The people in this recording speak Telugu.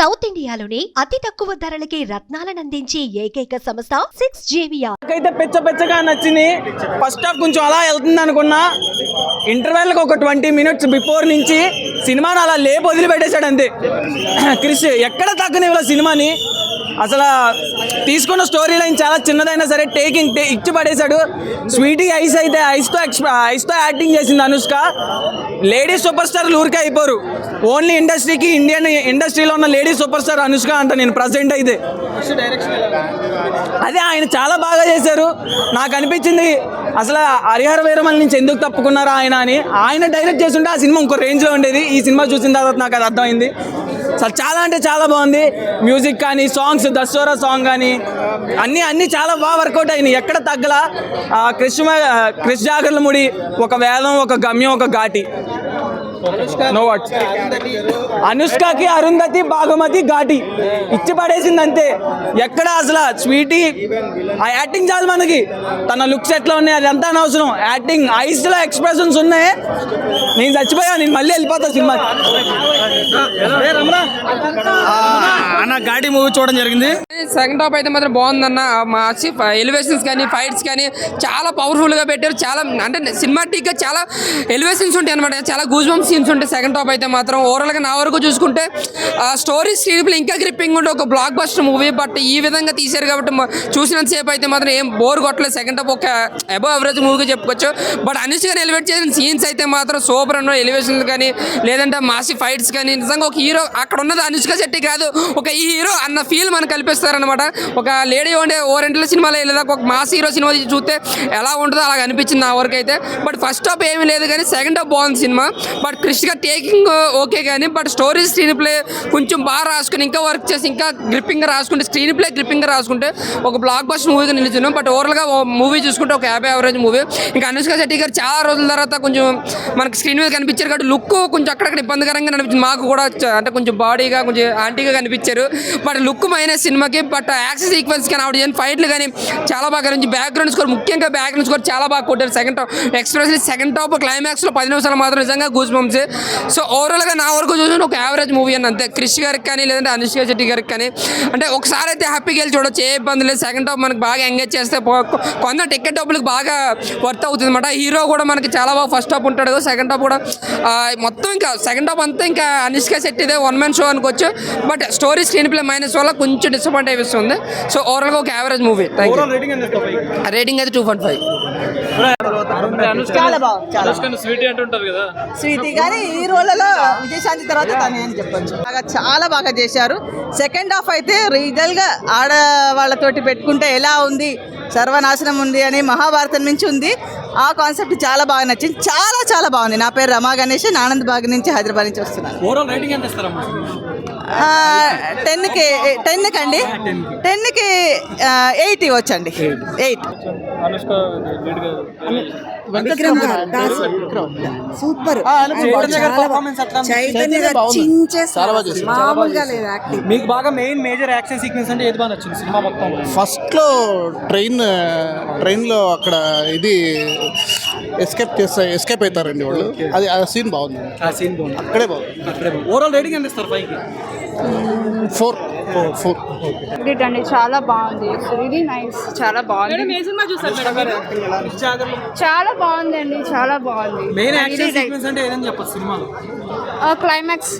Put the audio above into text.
సౌత్ ఇండియాలోని అతి తక్కువ ధరలకి రత్నాలను అందించే ఏకైక సంస్థ 6JVR. నాకైతే పెచ్చగా నచ్చింది. ఫస్ట్ హాఫ్ కొంచెం అలా వెళ్తుంది అనుకున్నా, ఇంటర్వెల్కి ఒక 20 minutes బిఫోర్ నుంచి సినిమాని అలా లేపు వదిలిపెట్టేశాడు అంతే. క్రిష్ ఎక్కడ తగ్గనివ్వలే సినిమాని. అసలు తీసుకున్న స్టోరీ లైన్ చాలా చిన్నదైనా సరే టేకింగ్ ఇచ్చి పడేశాడు. స్వీటీ ఐస్ అయితే ఐస్తో యాక్టింగ్ చేసింది అనుష్క. లేడీ సూపర్ స్టార్ ఊరికే అయిపోరు, ఓన్లీ ఇండస్ట్రీకి ఇండియన్ ఇండస్ట్రీలో ఉన్న లేడీ సూపర్ స్టార్ అనుష్క అంట నేను ప్రజెంట్ అయితే. అదే ఆయన చాలా బాగా చేశారు. నాకు అనిపించింది అసలు హరిహర వీరమల్ నుంచి ఎందుకు తప్పుకున్నారు ఆయన అని. ఆయన డైరెక్ట్ చేస్తుంటే ఆ సినిమా ఇంకో రేంజ్లో ఉండేది. ఈ సినిమా చూసిన తర్వాత నాకు అది అర్థమైంది. అసలు చాలా అంటే చాలా బాగుంది. మ్యూజిక్ కానీ, సాంగ్స్, దసరా సాంగ్ కానీ అన్నీ చాలా బాగా వర్కౌట్ అయినాయి. ఎక్కడ తగ్గల. క్రిష్ జాగర్లముడి ఒక వేదం, ఒక గమ్యం, ఒక ఘాటి. No words. అనుష్కకి అరుంధతి, భాగమతి, ఘాటి ఇచ్చి పడేసింది అంతే. ఎక్కడ అసలు స్వీటీ ఆ యాక్టింగ్ చాలు మనకి. తన లుక్స్ ఎట్లా ఉన్నాయి అది అంతా అనవసరం. యాక్టింగ్ ఐస్లో ఎక్స్ప్రెషన్స్ ఉన్నాయి. నేను చచ్చిపోయా, నేను మళ్ళీ వెళ్ళిపోతా సినిమాకి. ఘాటి మూవీ చూడడం జరిగింది. సెకండ్ హాఫ్ అయితే మాత్రం బాగుందన్న. మార్చి ఎలివేషన్స్ కానీ, ఫైట్స్ కానీ చాలా పవర్ఫుల్గా పెట్టారు. చాలా అంటే సినిమాటిక్గా చాలా ఎలివేషన్స్ ఉంటాయి అనమాట. చాలా గూజ్ బంప్స్ సీన్స్ ఉంటాయి సెకండ్ హాఫ్ అయితే మాత్రం. ఓవరాల్గా నా వరకు చూసుకుంటే స్టోరీ స్క్రీన్ ప్లే ఇంకా గ్రిప్పింగ్ ఉంటే ఒక బ్లాక్ బస్టర్ మూవీ. బట్ ఈ విధంగా తీశారు కాబట్టి చూసినంతసేపు అయితే మాత్రం ఏం బోర్ కొట్టలేదు. సెకండ్ హాఫ్ ఒక అబవ్ అవరేజ్ మూవీగా చెప్పుకోవచ్చు. బట్ అనుష్కని ఎలివేట్ చేసిన సీన్స్ అయితే మాత్రం సూపర్ అన్న. ఎలివేషన్స్ కానీ, లేదంటే మాసి ఫైట్స్ కానీ, నిజంగా ఒక హీరో అక్కడ ఉన్నది అనుష్క శెట్టి కాదు, ఒక ఈ హీరో అన్న ఫీల్ మనకు కల్పిస్తారనమాట. ఒక లేడీ ఉండే ఓరెంటల్ సినిమాలో లేదా ఒక మాస్ హీరో సినిమా చూస్తే ఎలా ఉంటుందో అలా అనిపించింది నా వరకు అయితే. బట్ ఫస్ట్ హాఫ్ ఏమీ లేదు కానీ సెకండ్ హాఫ్ బాగుంది సినిమా. బట్ క్రిష్గా టేకింగ్ ఓకే కానీ, బట్ స్టోరీ స్క్రీన్ ప్లే కొంచెం బాగా రాసుకుని ఇంకా వర్క్ చేసి ఇంకా గ్రిప్పింగ్గా రాసుకుంటే, స్క్రీన్ ప్లే గ్రిప్పింగ్గా రాసుకుంటే ఒక బ్లాక్ బస్టర్ మూవీగా నిలిచినాం. బట్ ఓవరాల్గా మూవీ చూసుకుంటే ఒక 50 యావరేజ్ మూవీ. ఇంకా అనుష్క శెట్టి గారు చాలా రోజుల తర్వాత కొంచెం మనకి స్క్రీన్ మీద కనిపించారు కాబట్టి లుక్ కొంచెం అక్కడక్కడ ఇబ్బందికరంగా అనిపించింది మాకు కూడా. అంటే కొంచెం బాడీగా కొంచెం ఆంటీగా కనిపించారు. బట్ లుక్ మైనస్ సినిమాకి. బట్ యాక్షన్ సీక్వెన్స్ కానీ, ఆవిడ ఫైట్లు కానీ చాలా బాగా నుంచి బ్యాక్గ్రౌండ్ స్కోర్, ముఖ్యంగా బ్యాక్గ్రౌండ్ స్కోర్ చాలా బాగా కొట్టారు. Second half expressly second half క్లైమాక్స్లో 10 నిమిషాలు మాత్రం నిజంగా గూస్ బంప్స్. సో ఓవరాల్గా నా వరకు చూసిన ఒక యావరేజ్ మూవీ అని అంతే. క్రిష్ గారికి కానీ, లేదంటే అనుష్క శెట్టి గారికి కానీ అంటే ఒకసారి అయితే హ్యాపీగా వెళ్ళి చూడొచ్చు, ఏ ఇబ్బంది లేదు. సెకండ్ హాఫ్ మనకి బాగా ఎంగేజ్ చేస్తే కొంత టికెట్ డబ్బులకు బాగా వర్త్ అవుతుంది అనమాట. హీరో కూడా మనకి చాలా బాగా ఫస్ట్ హాఫ్ ఉంటాడు, సెకండ్ హాఫ్ కూడా మొత్తం ఇంకా సెకండ్ హాఫ్ అంతా ఇంకా అనుష్క శెట్టిదే వన్ మ్యాన్ షో అనుకోవచ్చు. But story screen play minus వల్ల కొంచెం డిసప్పాయింట్ అయిస్తుంది. సో ఓవరాల్గా ఒక average movie. Thank you. Rating అయితే 2.5. చాలా బాగుంది. స్వీటీ గారి ఈ రోలలో విజయశాంతి తర్వాత తనే అని చెప్పొచ్చు. చాలా బాగా చేశారు. సెకండ్ హాఫ్ అయితే రియల్గా ఆడవాళ్ళతోటి పెట్టుకుంటే ఎలా ఉంది, సర్వనాశనం ఉంది అని మహాభారతం నుంచి ఉంది. ఆ కాన్సెప్ట్ చాలా బాగా నచ్చింది. చాలా చాలా బాగుంది. నా పేరు రమా గణేష్, ఆనంద్ బాగ్ నుంచి, హైదరాబాద్ నుంచి వస్తున్నాను. 10కి అండి. 10కి 8 ఇవ్వచ్చండి. 8. సూపర్. మీకు బాగా మేజర్ యాక్షన్ సీక్వెన్స్ అంటే ఏది బాగా నచ్చింది సినిమా మొత్తం? ఫస్ట్ లో ట్రైన్లో అక్కడ ఇది ఎస్కేప్ అవుతారండి వాళ్ళు. అది ఆ సీన్ బాగుంది. అక్కడే బాగుంది. ఓవరాల్ రేటింగ్ ఎంత ఇస్తారు? 5కి 4. అండి చాలా బాగుంది. Very nice. చాలా బాగుంది. చాలా బాగుంది అండి. చాలా బాగుంది. మెయిన్ యాక్షన్ సీక్వెన్స్ అంటే ఏదని చెప్పొచ్చు సినిమాలో? క్లైమాక్స్.